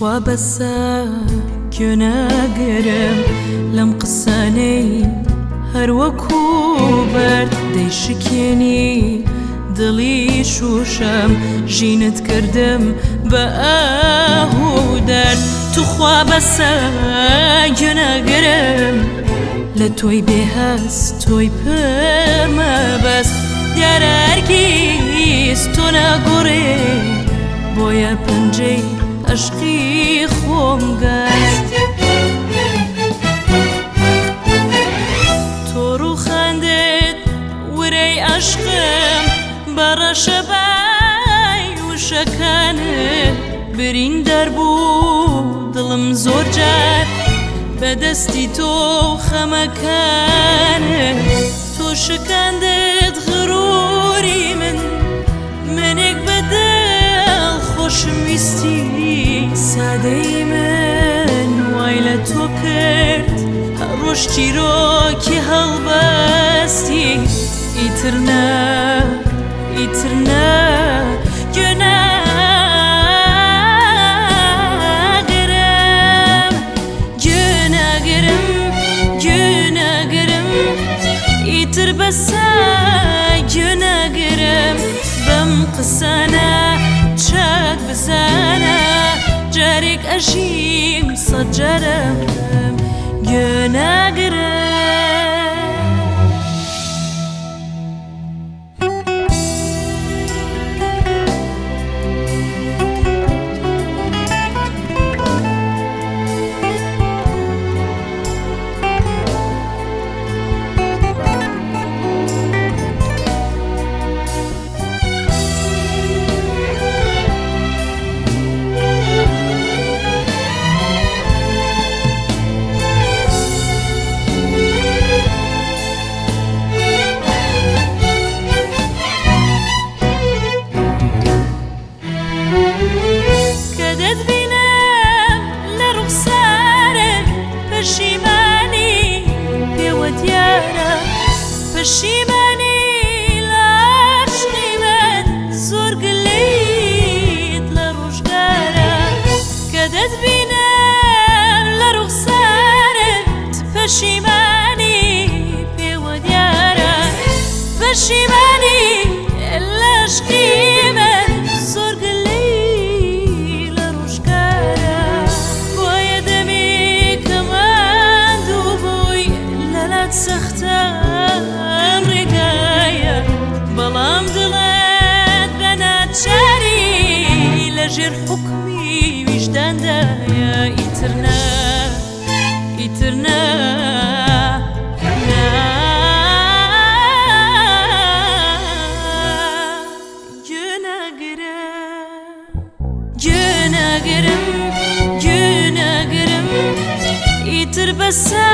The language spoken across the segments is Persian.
توخوا بسا گناگرم لم قساني هر وكو برد ديشكيني دلي شوشم جينت كردم بآهو درد توخوا بسا گناگرم لتوي بهس توي پر ما بس دیار هرگیز تو نگوری بویا پنجه عشقی خوم گست تو رو خندت وری عشقم برا شبای و شکانه برین در بود دلم زور جد بدستی تو خمکانه تو شکندت غروری منك بدل خوش میستی ساده من وایل تو کرد روشتی رو که هل بستی ایترنا گناگرم ایتر بسا گناگرم بم قسانه چاک بزانه جارك أجيم صجرم گناگرم پشیمانی لعشقی من زور گلید لروشگاره کدت بینم لرخسارت پشیمانی پیودیاره پشیمانی لعشقی من زور گلید لروشگاره باید دمی کمان دو بوی لالت سخته بلام دلت بنات شاري لجر حكمي وجدان دايا إيترنا گناگرم إيتر بسا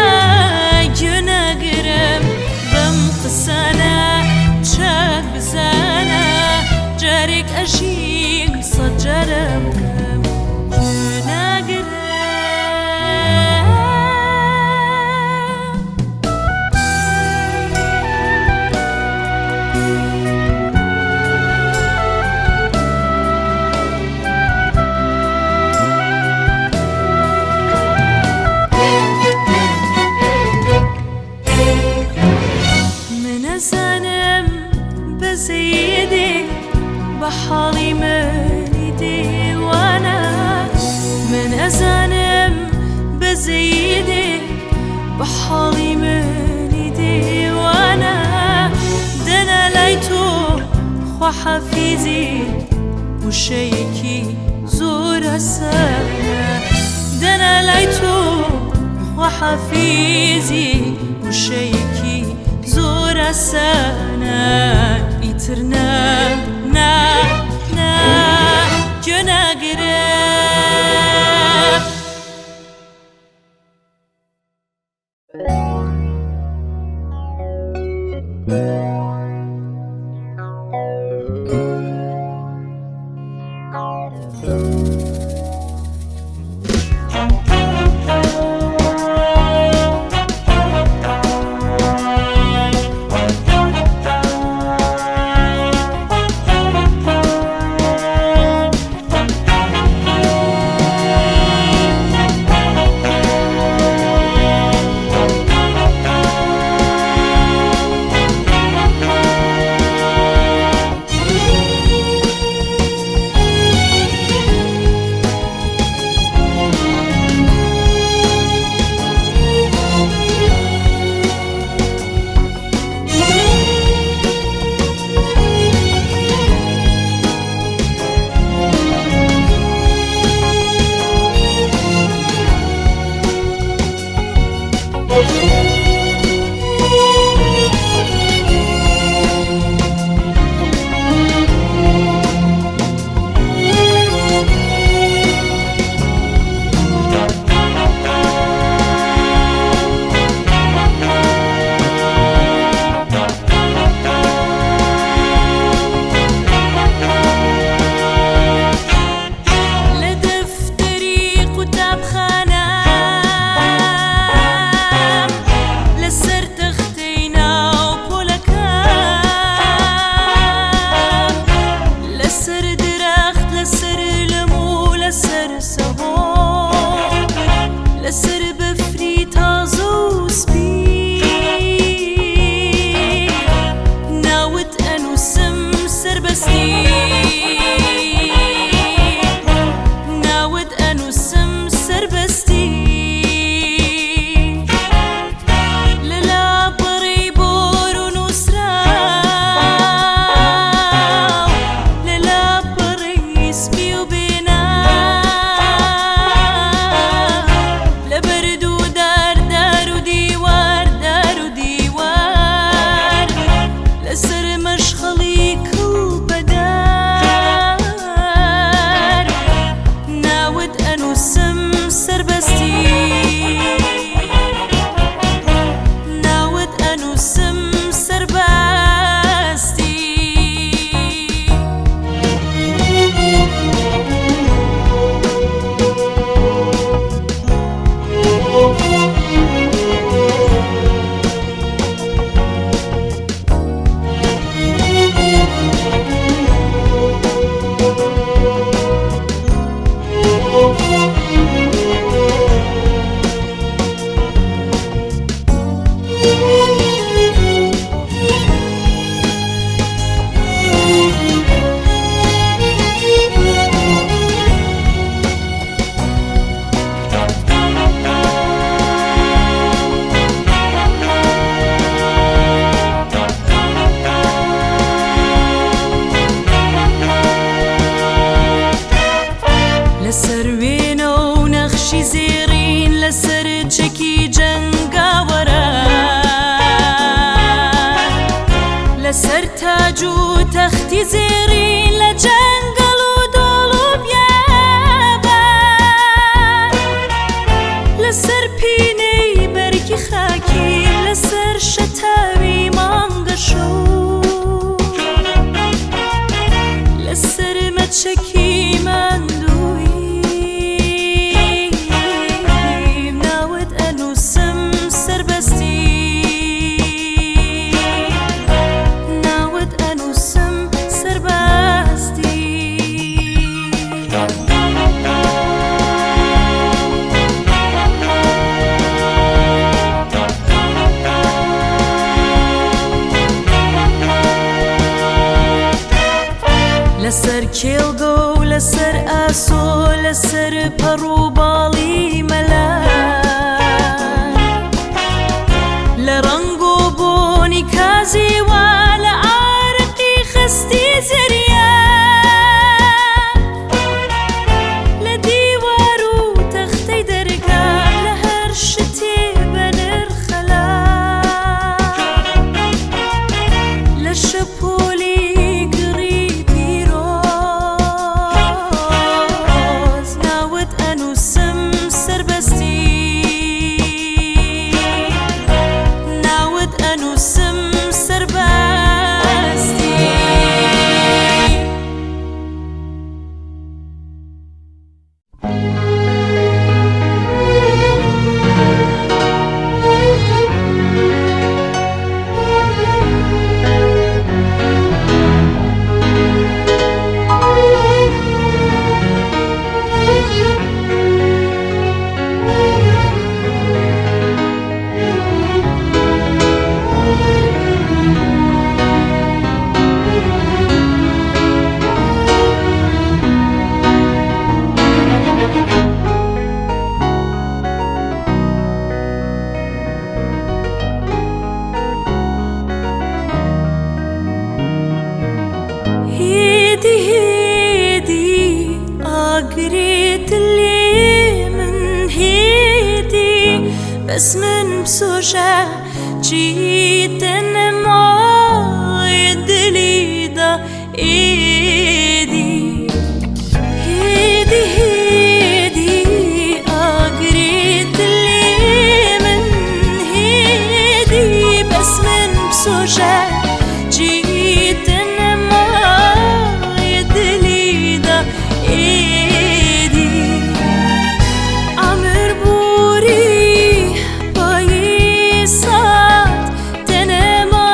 گناگرم بم قسانه چاک بزانه جارك أجيم صجرم سيدي بحالي ماني ديوانا من أزانم بزيدي بحالي ماني ديوانا دنا ليتو خوا حفيزي وشيكي زور السنة دنا ليتو خوا حفيزي وشيكي زور السنة إيترنا گناگرم پەڕوو باڵی مەلای لە ڕەنگ و بۆنی کازیوا لە ئارەقی خستی زریە لە دیوار و تەختەی دەرگا لە هەر شتێ بە نرخەلا لە شەپۆلی گڕی پیرۆز ناوت ئەنووسم سەربەستی ناوت ئەنووسم سەربەستی هيدي هيدي ئاگرێت لێ من هێدی بەس من بسۆژە چیتە نەمایە دڵیدا ئێدی هێدی هێدی ئاگرێت لێ من هێدی بەس من بسۆژە چیتە نەمایە دڵیدا ئێدی ئامر بووری پایی سات تەنەما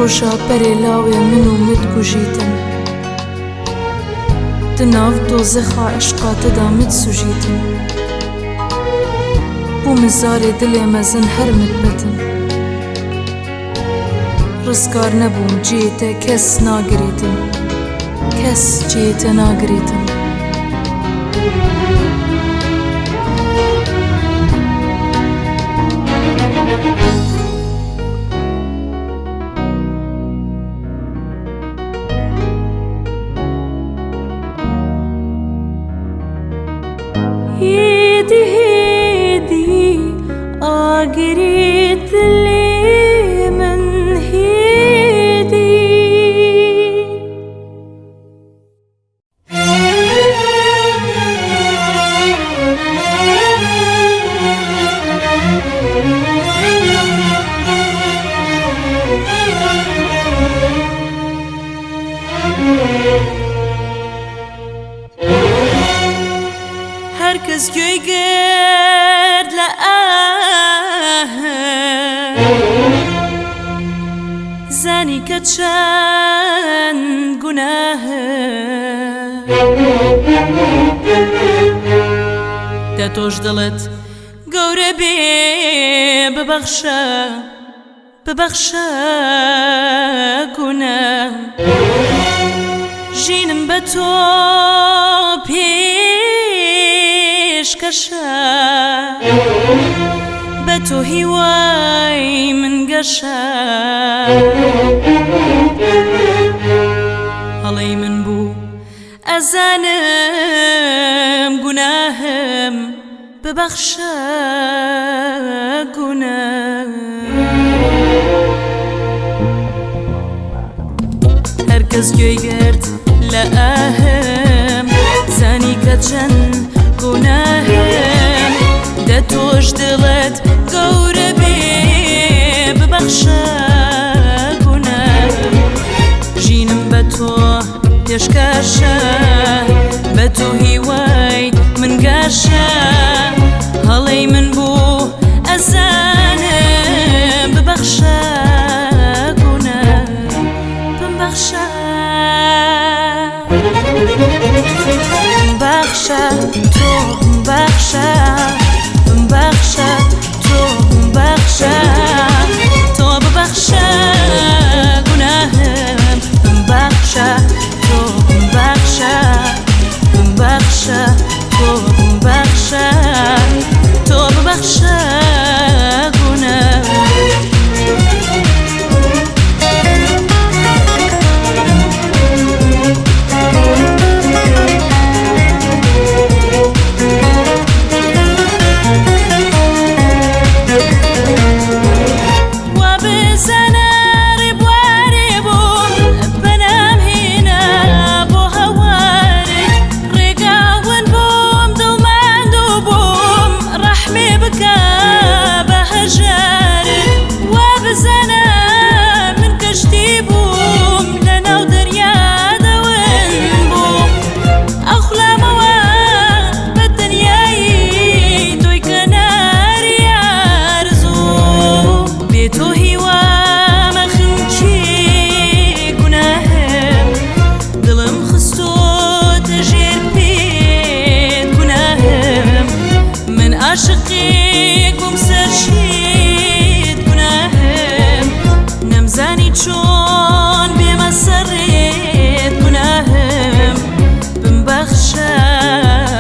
ڕۆژا بەرێ لاوێ من و مت کوژیتم دناو دۆزەخا عشقاتەدا مت سوژیتم بوو مزارێ دلێ مەزن هەر مت بەتم ڕزگار نەبووم جێتە کەس ناگریتم کەس جێتە ناگریتم هيدي هيدي قريت لي من هيدي هركز جوي قرد لآه زاني كتشان قناه داتوش دلت قوربي ببخشا ببخشا قناه جينم بتو كشا بتو هواي من قشا علي من بو أزانم قناهم ببخشا قناهم هركز جوي قرد لآهم زاني كتشن قناهم دتوش دلت قوربي ببخشا قناهم جينم بتو يشكاشا بتو هواي من قاشا هلي من بو أزانم ببخشا قناهم ببخشا ببخشا بخشا بخشا تو بخشا تو ببخشا گناهم بخشا تو بخشا بخشا تو بخشا تو ببخشا گناهم عاشقی گم سرشید گناهم نمزانی چون بیمسرید گناهم بمبخشا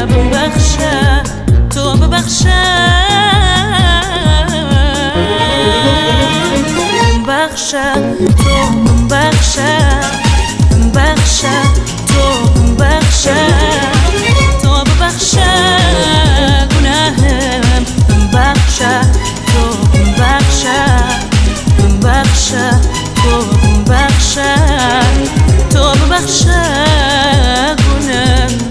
بمبخشا تو ببخشا بمبخشا تو بمبخشا بمبخشا تو بمبخشا تو ببخشا بخشا تو بخشا بخشا تو بخشا تو بخشا گناه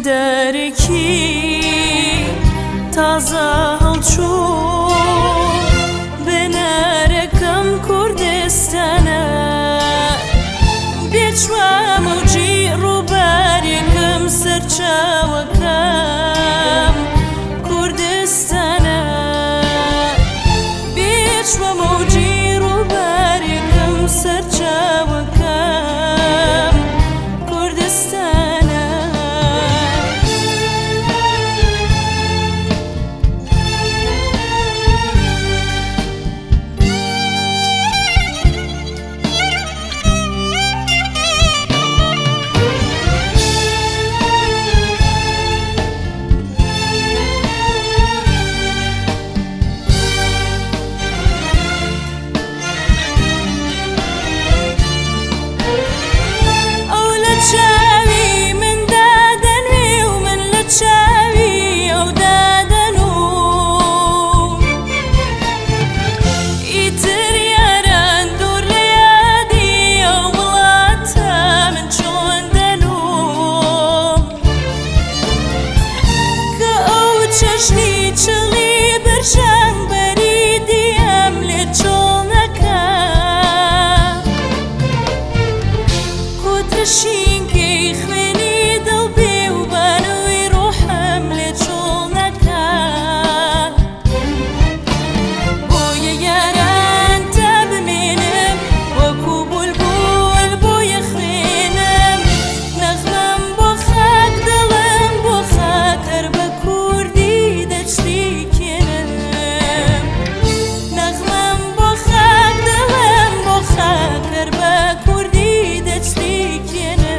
دەرێکی تازە هەڵچوو بنەرەکەم کوردستانە بێچوە مەوجی ڕووبارێکم سەرچاوەکەم کوردستانە بێچوە مەوجی ڕووبارێکم سەرچاوەکەم کوردستانە شینکەی خوێنی دڵبێ و بانەوەی ڕۆحم لێ چۆڵ نەکا بۆیە یاران تا بمێنم وەکوو بولبول بۆیە خوێنم نەغمەم بۆ خاک دڵم بۆ خاک هەر بە کوردی دەچریکێنم نەغمەم بۆ خاک دڵم بۆ خاک هەر بە کوردی دەچریکێنم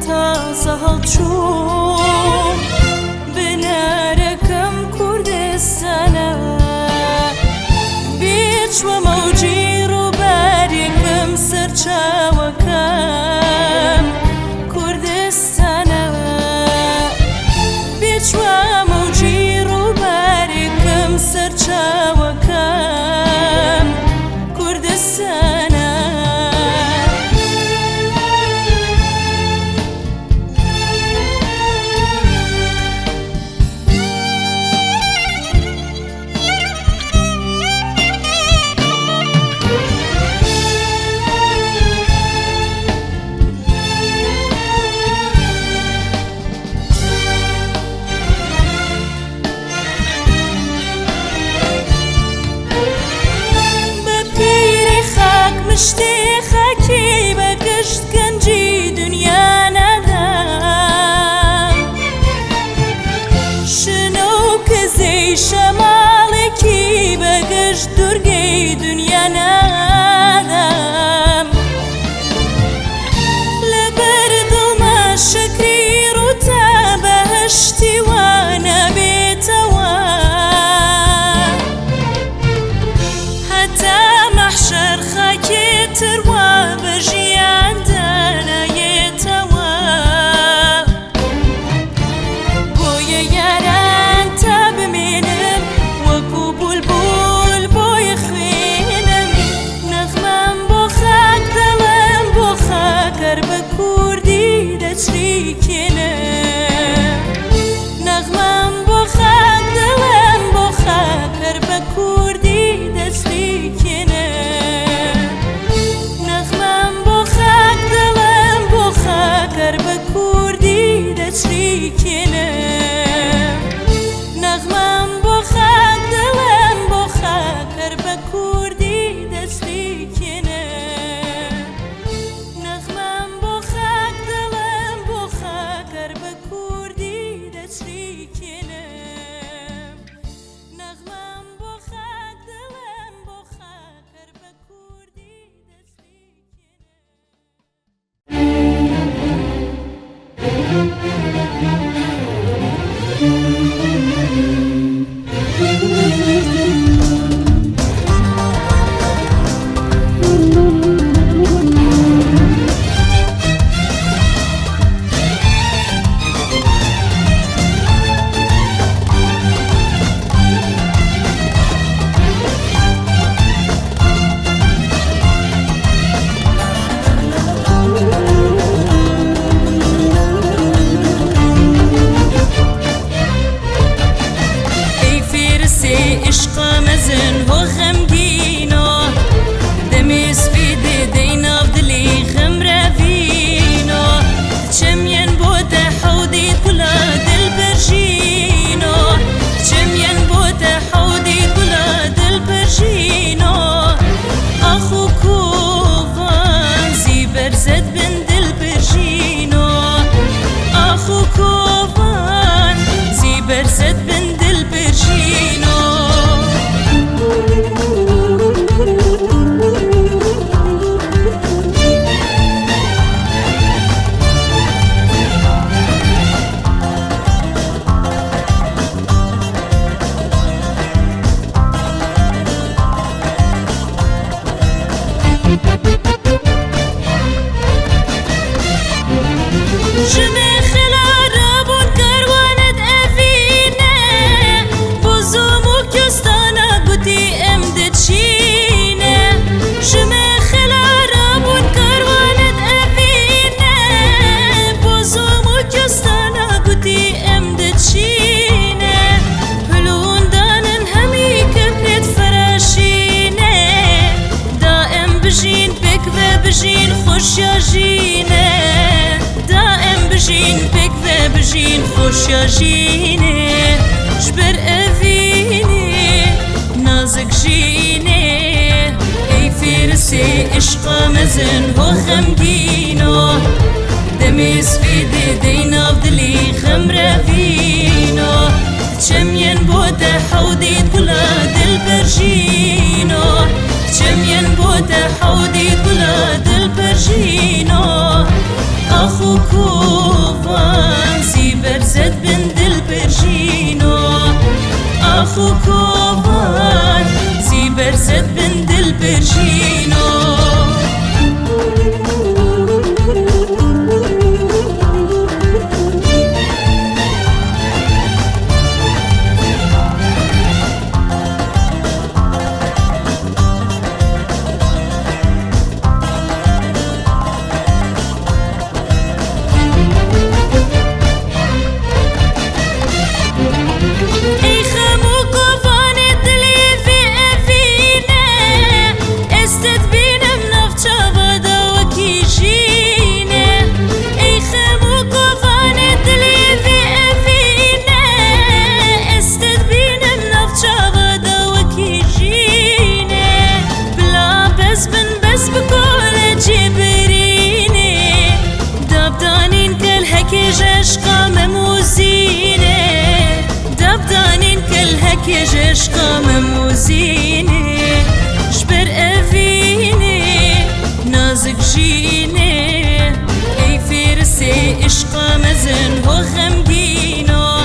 تازە هەڵچوو بنەرەکەم کوردستانە بێچوە مەوجی ڕووبارێکم سەرچاوەکەم کوردستانە بێچوە مەوجی ڕووبارێکم سەرچاوەکەم کوردستانە شتێ خاکی بەگشت گەنجی دنیا نادام شنە و کەزەی شەماڵێکی بەگشت دورگەی دنیا نادام لەبەر دڵما شەکری ڕووتا بەهەشتی وا نابێتەوە هەتا مەحشەر خاکێتر وا بە ژیاندا نایێتەوە بۆیە یاران تا بمێنم بجين خوش يا جيني جبر أفيني نازك جيني اي فارسي عشقا مزن هو خمجينو دمي سفيدي دينا بدلي خمرة فينو تشمين بوتا حودي تقولا دل برجينو تشمين بوتا حودي تقولا دل برجينو أخو كوفان سيبر زد بن دل برجينو أخو كوفان سيبر زد بن دل برجينو عشقا مموزيني دبدانين كلهك يا عشقا مموزيني جبر أفيني نازك جيني اي فارسي عشقا مزن هو خمجينو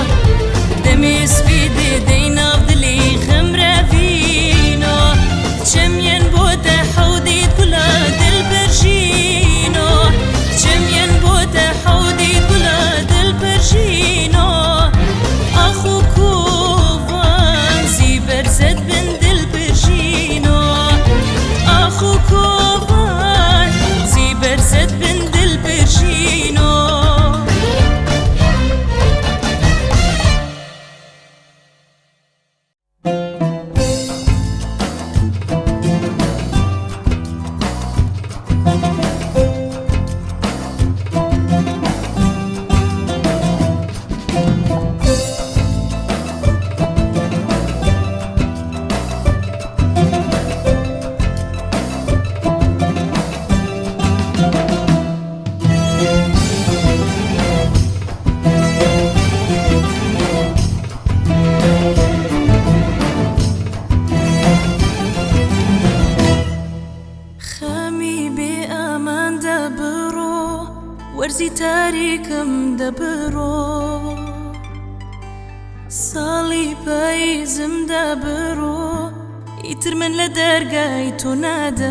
دمي سفيدي دينا بدلي خمرة فينو تشمين بوتا حودي تقولا دل برجينو تشمين بوتا حودي تقولا دل برجينو أخو كوفان زيبر زد بن دل برجينو أخو كوفان زيبر زد بن دل برجينو ورزي تاريكم دبرو صالي بايزم دبرو يترمن لدرجاي تنادم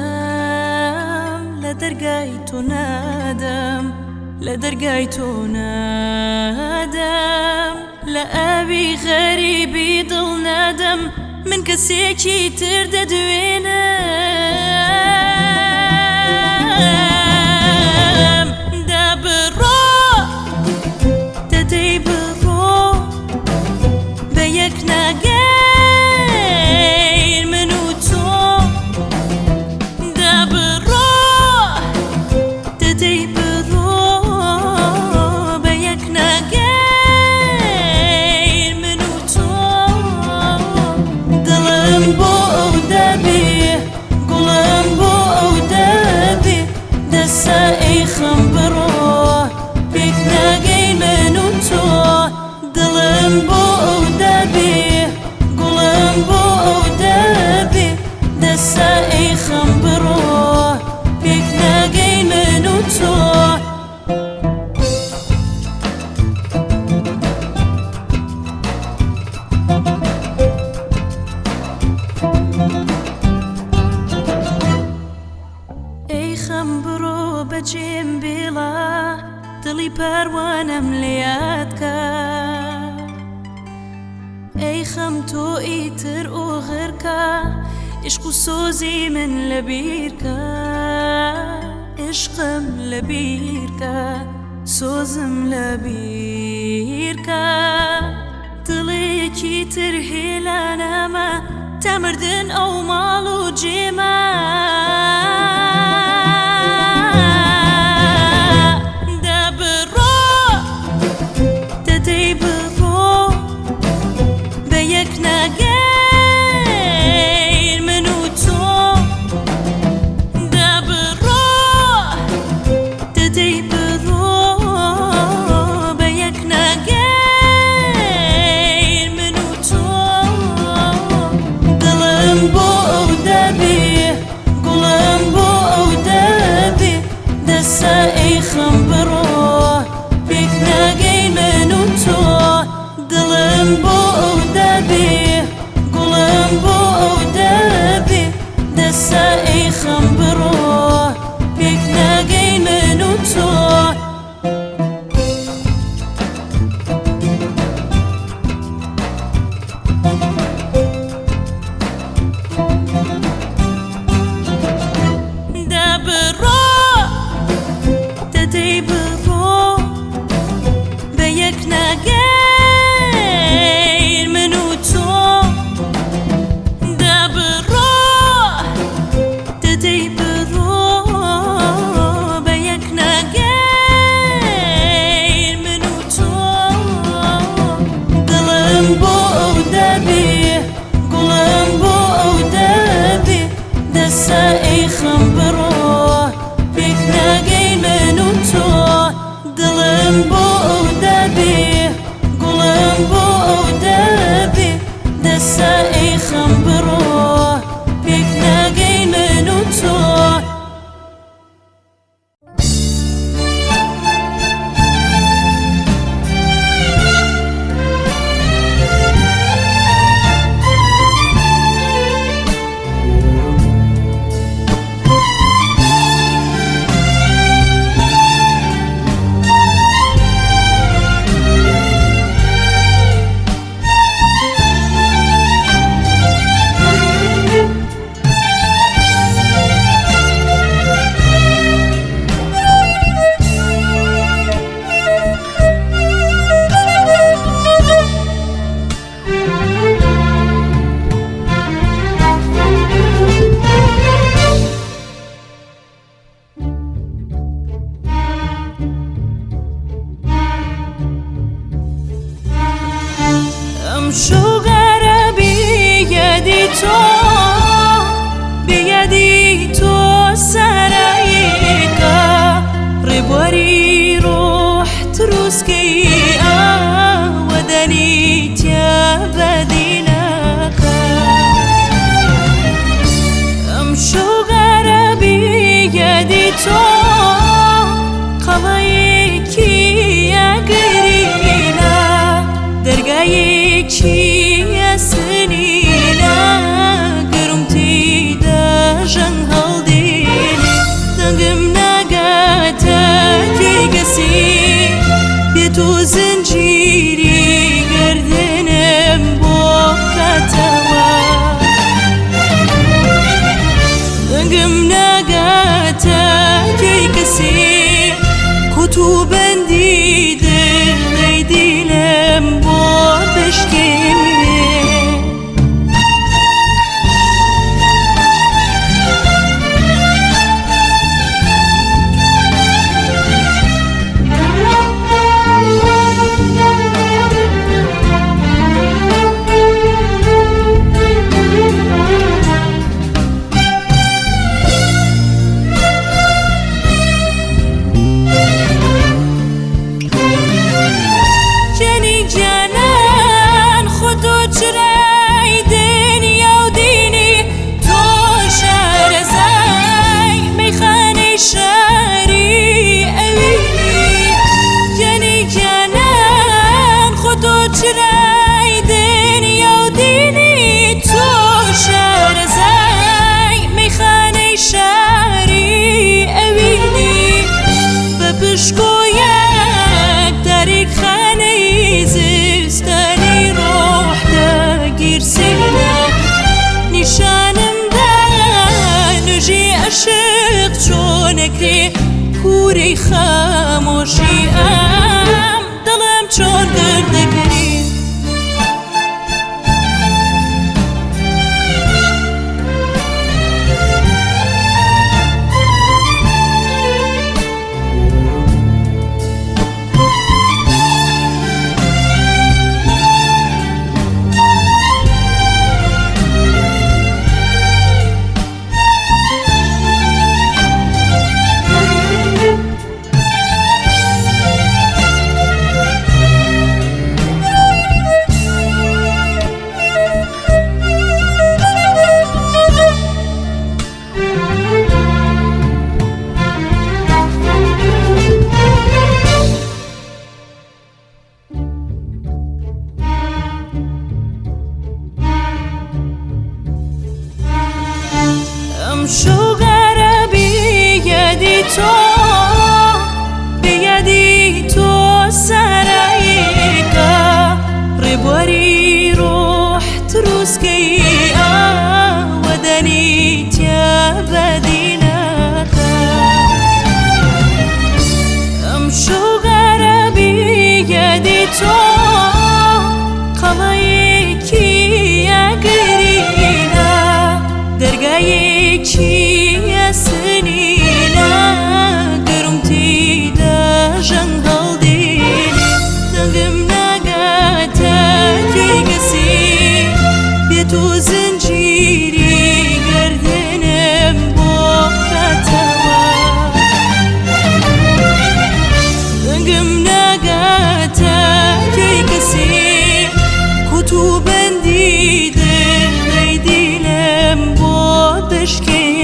لدرجاي تنادم لدرجاي تنادم لأبي غريبي ضل ندم من كسيكي تردد وينه بجيم بلا دلي پروانه ملیاتکا ای خم تو ایتر او غرکا عشق و سوزی من لبیرکا عشقم لبیرکا سوزم لبیرکا دلی کی تر هیلانا ما تمردن او مالو جیما امشو غربی یدی تو بیدی تو سرایکا ربوری روح تروسكي ودني تيا بدينك امشو غربي يدي تو قضايكي يا قرينا درقايكي يا سنينا قرمتي دا جنهل ديني دنقمنا قاتاكي قسي تو زنجيري گردنم بوكتوا دنگم نگاتا کی کسی کتو بندی دلی دیلم بو بشکنی کوری خاموشی ام دلم چون گردگری امشو غربی یدی تو بیدی تو سرایکا ربوری روح تروسكي ودني تيا بدينك امشو غربي يدي تو قضايكي يا قرينا درقايكي يا سنينا قرمتي دا جنهل ديني دنقمنا قاتاكي قسي بيتو زنجيري قردنم بوكتوا دنقمنا قاتاكي قسي كتو بندي دلي ديلم بو بشكيني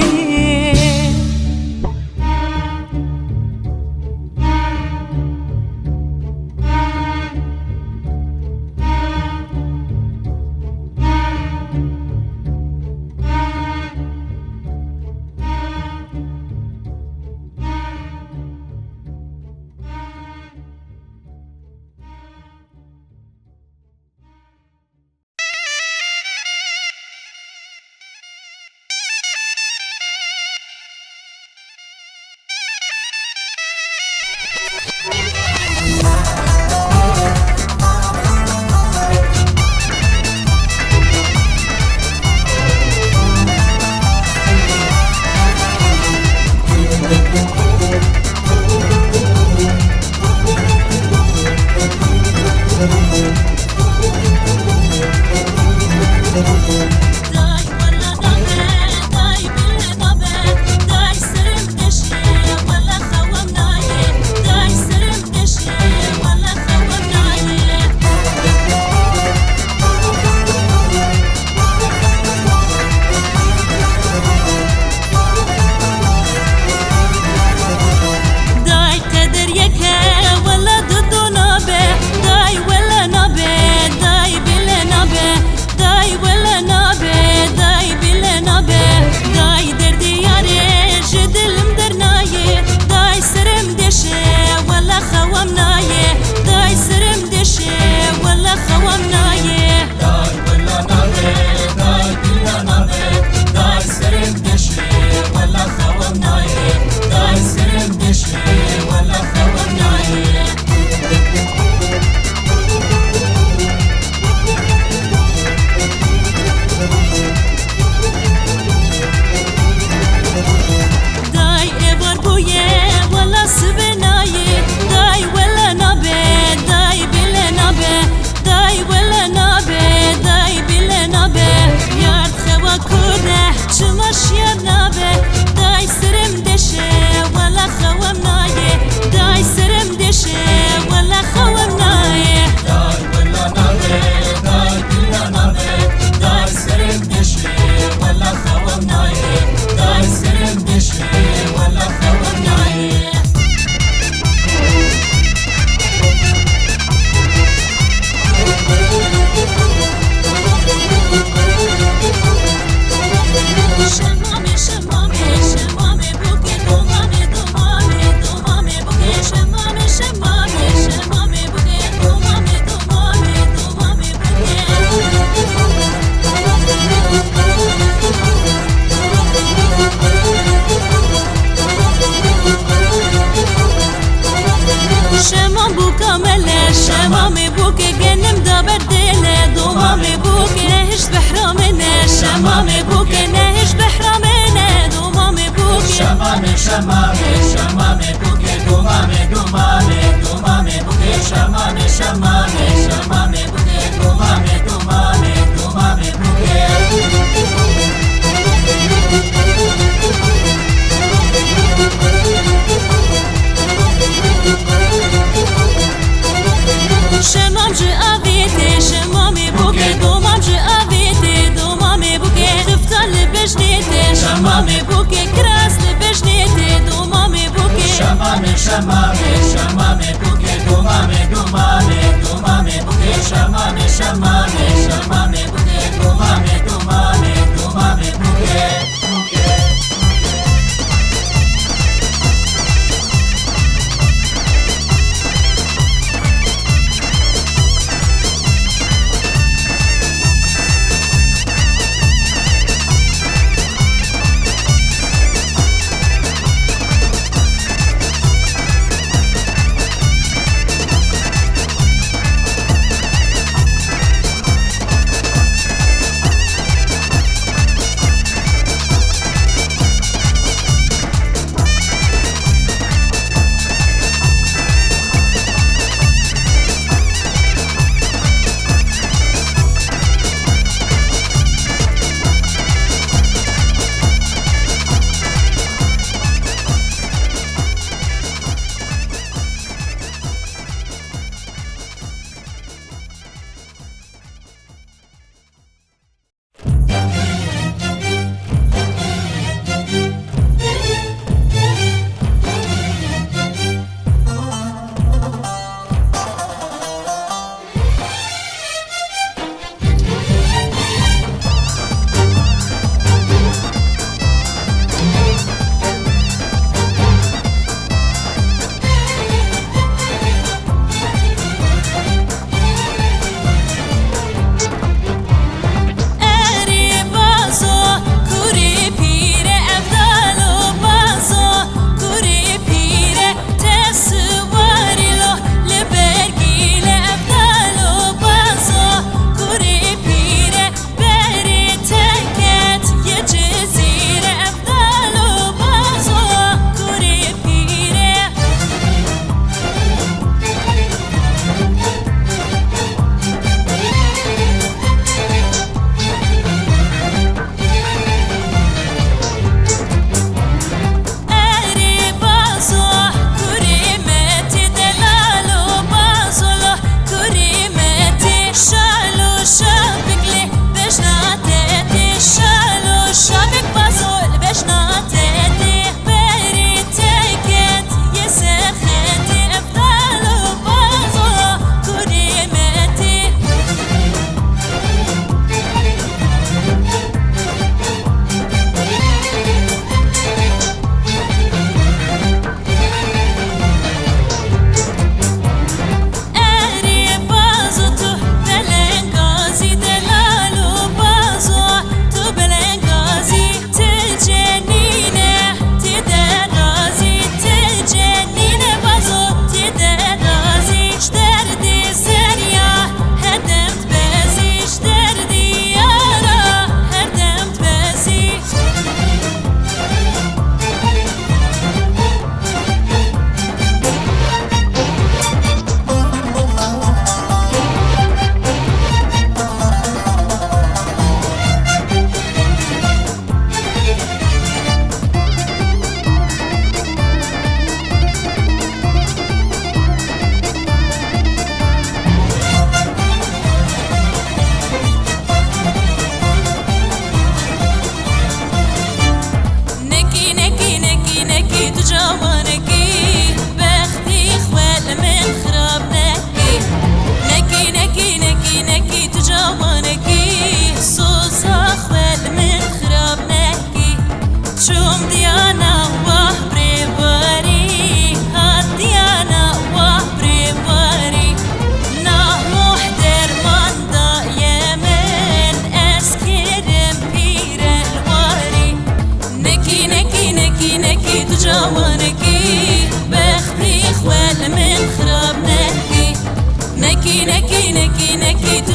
شمامي بوكي جنم دابر ديلي دومامي بوكي نهش بحرامنا شمامي بوكي نهش بحرامنا دومامي بوكي شمامي شمامي شمامي بوكي دومامي دومامي دومامي بوكي شمامي شمامي شمامي بوكي دومامي دومامي دومامي بوكي شمام جي افيتي شمامي بوكي دومام جي افيتي دومامي بوكي خفتان لبجنيتي شمامي بوكي كراس لبجنيتي دومامي بوكي شمامي شمامي شمامي بوكي دومامي دومامي دومامي بوكي شمامي شمامي شمامي بوكي دومامي دومامي دومامي بوكي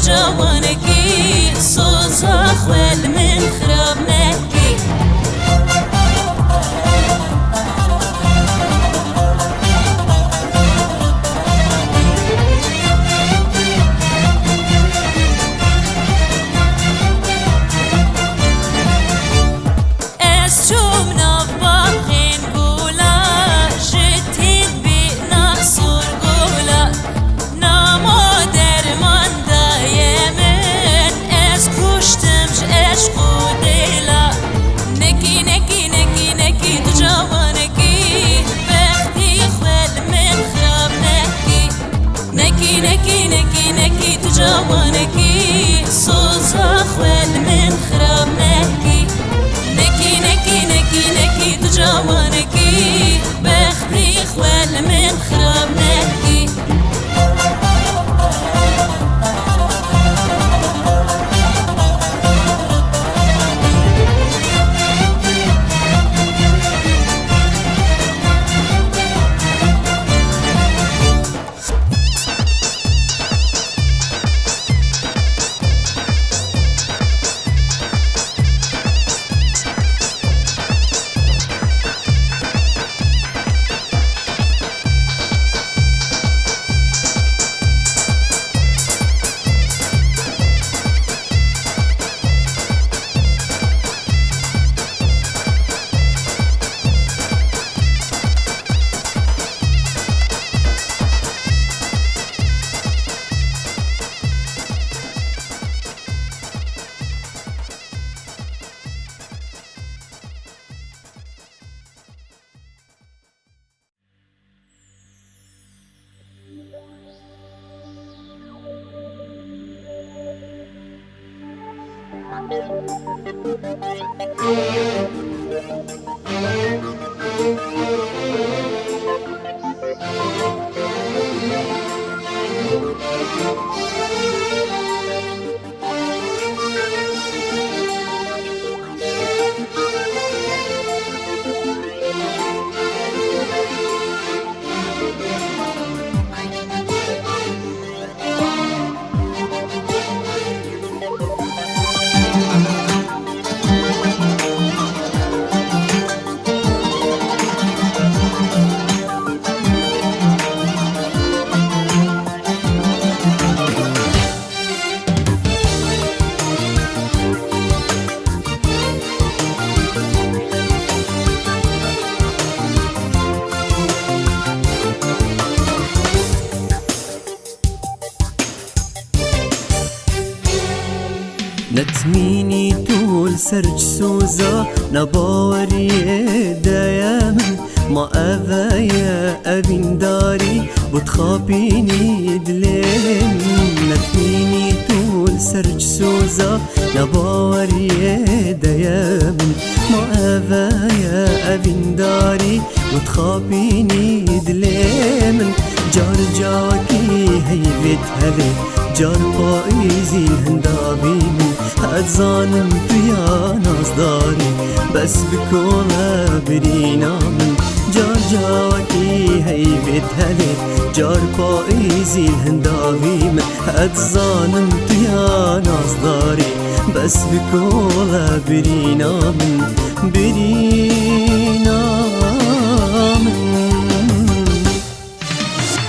جوانكي صوصا خوال من خرابنكي جوانكي صوصا خوال من خرابنكي نكي نكي نكي نكي تو جوانكي بختي خوال من خرابنكي نتميني طول سرج سوزا نباوري دايما ما أذايا أبين داري بتخابيني دلين نتميني طول سرج سوزا نباوري دايما ما أذايا أبين داري بتخابيني دلين جار جاكي هيبت هلي جار پایزی الهندابی من هزانم تویا نازداری بس بکولا برینا من جار جاکی هیبت هلی جار پایزی الهندابی من هزانم تویا نازداری بس بکولا برینا من برینا من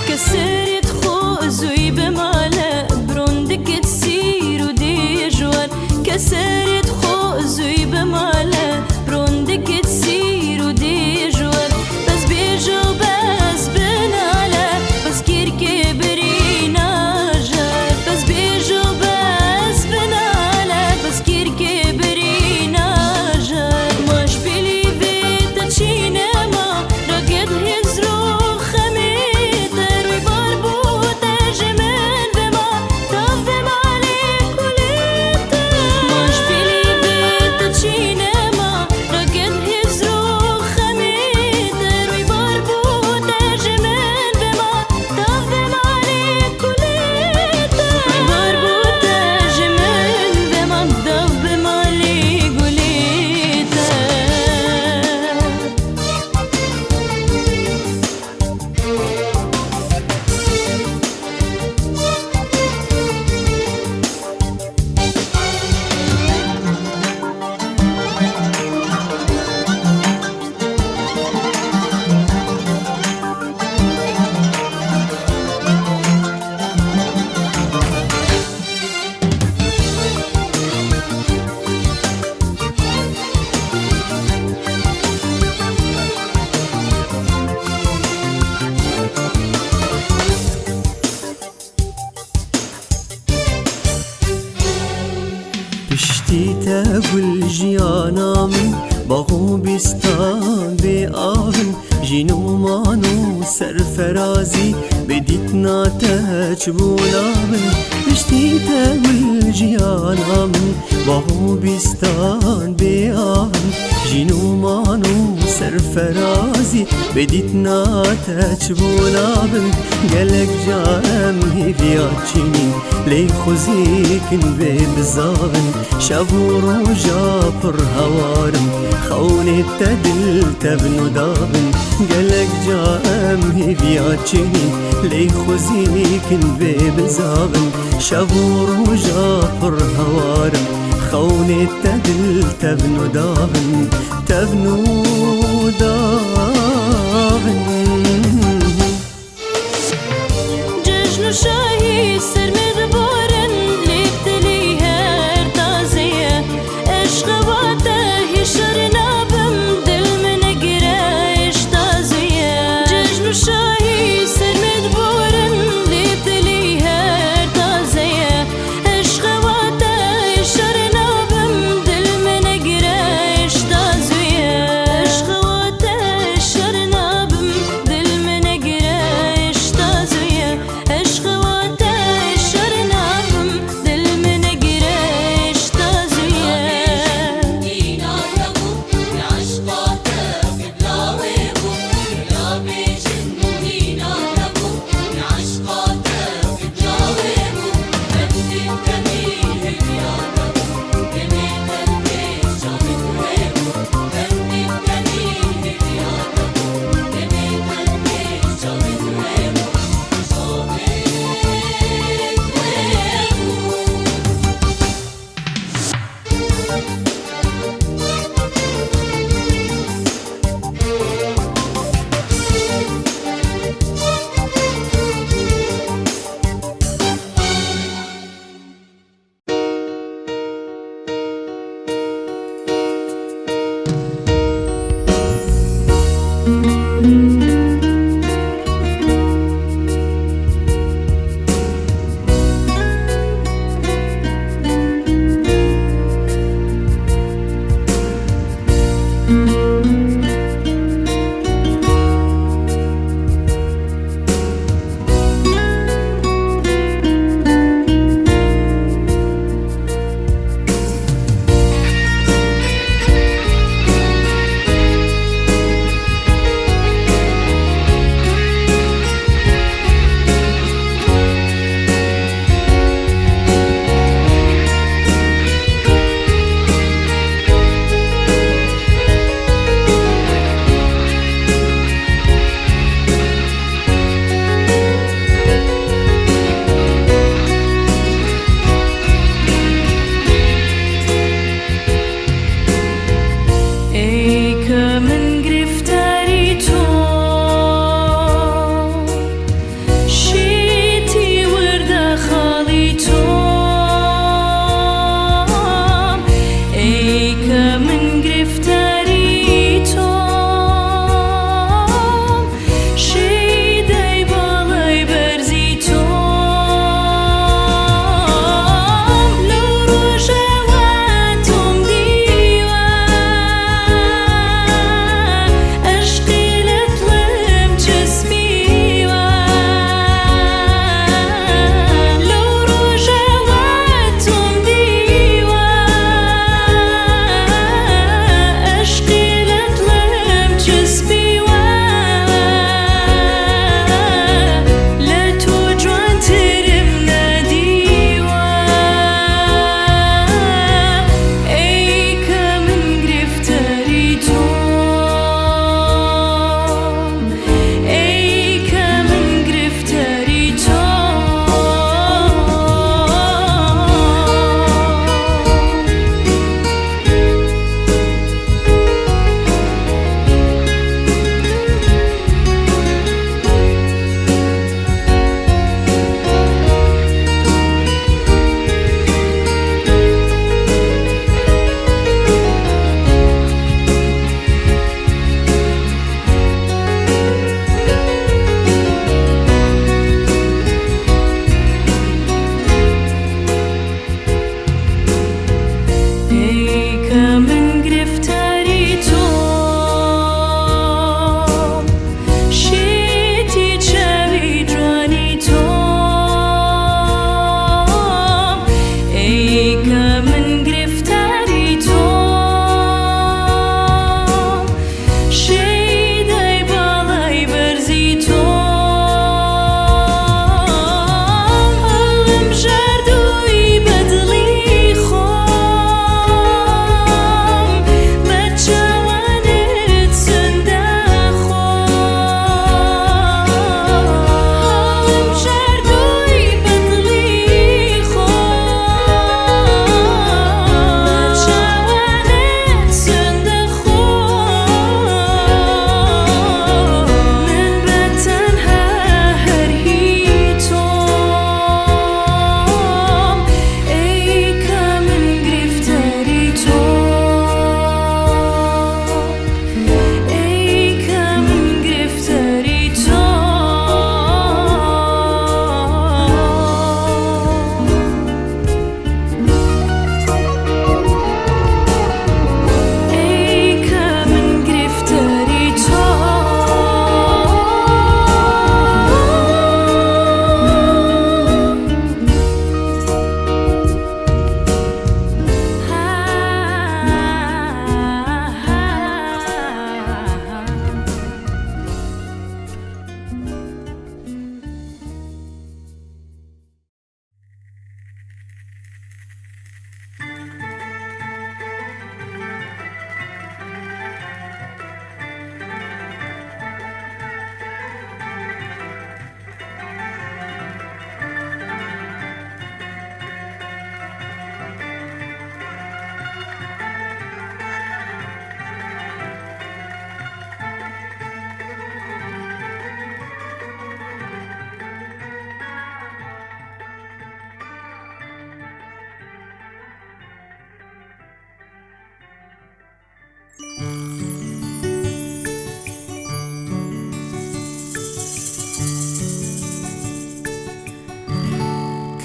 كسرت خوزوي بماله برندك تسير ودي جوار كسرت خوزوي بماله برندك تسير ودي جوار بس بيجو بس بناله بس كيركي برينا جار بس بيجو بس بناله بس كيركي برينا جار مش بلي بيت پشتی تگل جیانا من باغو بیستان به آون جینو مانو سرفرازی بدیت ناتج بونا من پشتی تگل جیانا من باغو بیستان به آون جینو مانو سرفرازی بدیت ناتج بونا من گلک جام هیویات چینی لی خوزیکن به بزاون شب و روژا پر هوارم خونت تدل تبنو دابن قلق جام هیویات چینی لی خوزیکن به بزاون شب و روژا پر هوارم خونت تدل تبنو دابن تبنو دابن جشن شاهی سرمد بارن لیبتلی هر تازیه عشق واته شر نابم دل من گره اشتازیه جشن شاهی سرمد بارن لیبتلی هر تازیه عشق واته شر نابم دل من گره اشتازیه عشق واته شر نابم دل من گره اشتازیه عشق واته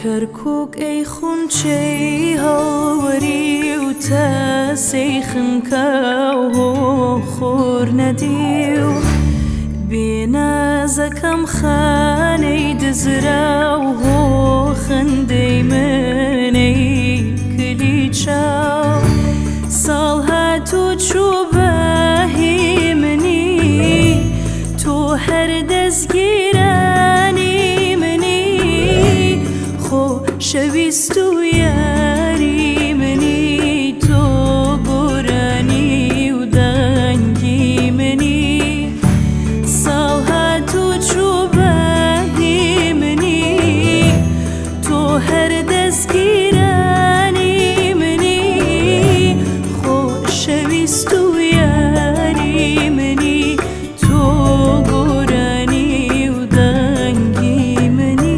كركوك أي خونشي هاوري وتاسيخن كاو خور نديو بينا زكم خاني دزراو خندي مني كلي تشاو صالها تو باهي مني تو هر دزگیرانی منی خو شویستو یاری منی تو گرانی و دنگی منی سالها تو چوبهی منی تو هر دزگیرانی منی خو شویستو یاری منی تو گرانی و دنگی منی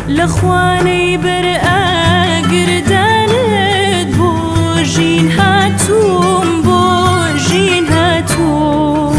لخواني برقا قردانت بوجين هاتوم بوجين هاتوم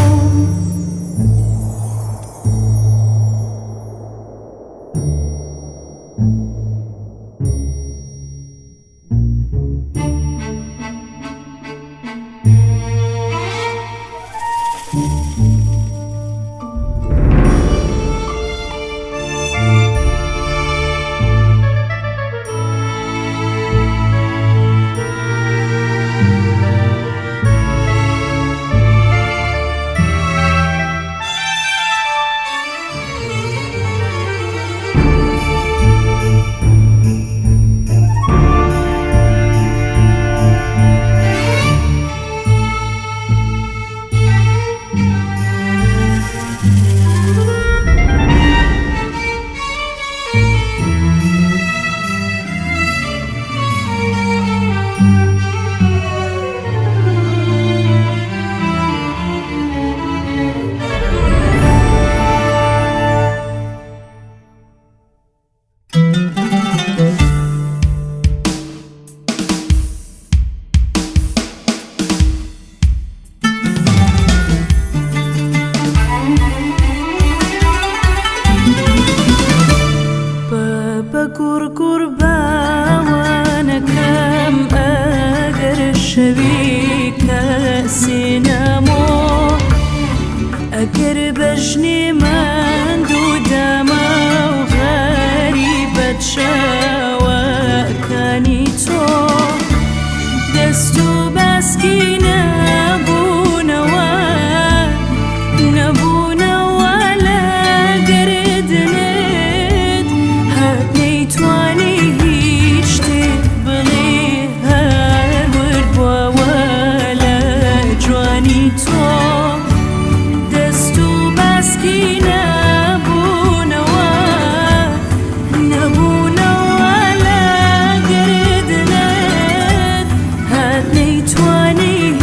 قرقر باوانا كم أقر شبيك سينامو أقر بجني من دو داما وغريبة شاوا كاني تو دستو باسكي نبونا ولا قردند هاتني تواني هيج تقبلي هر ورد ولا جواني تو دستو باسكي نبونا ولا قردند هاتني تواني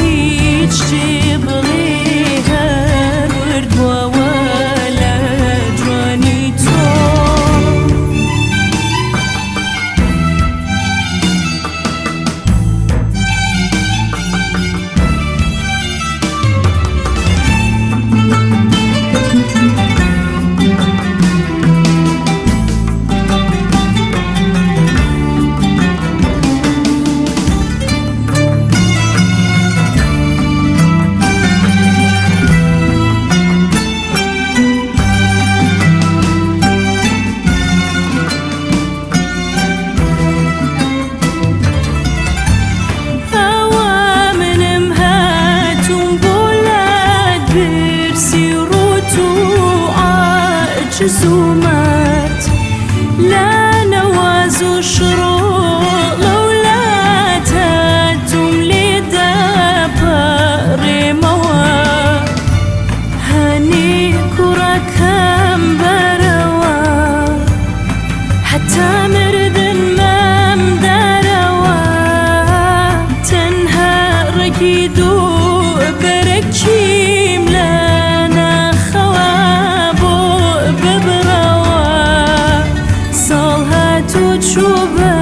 ببا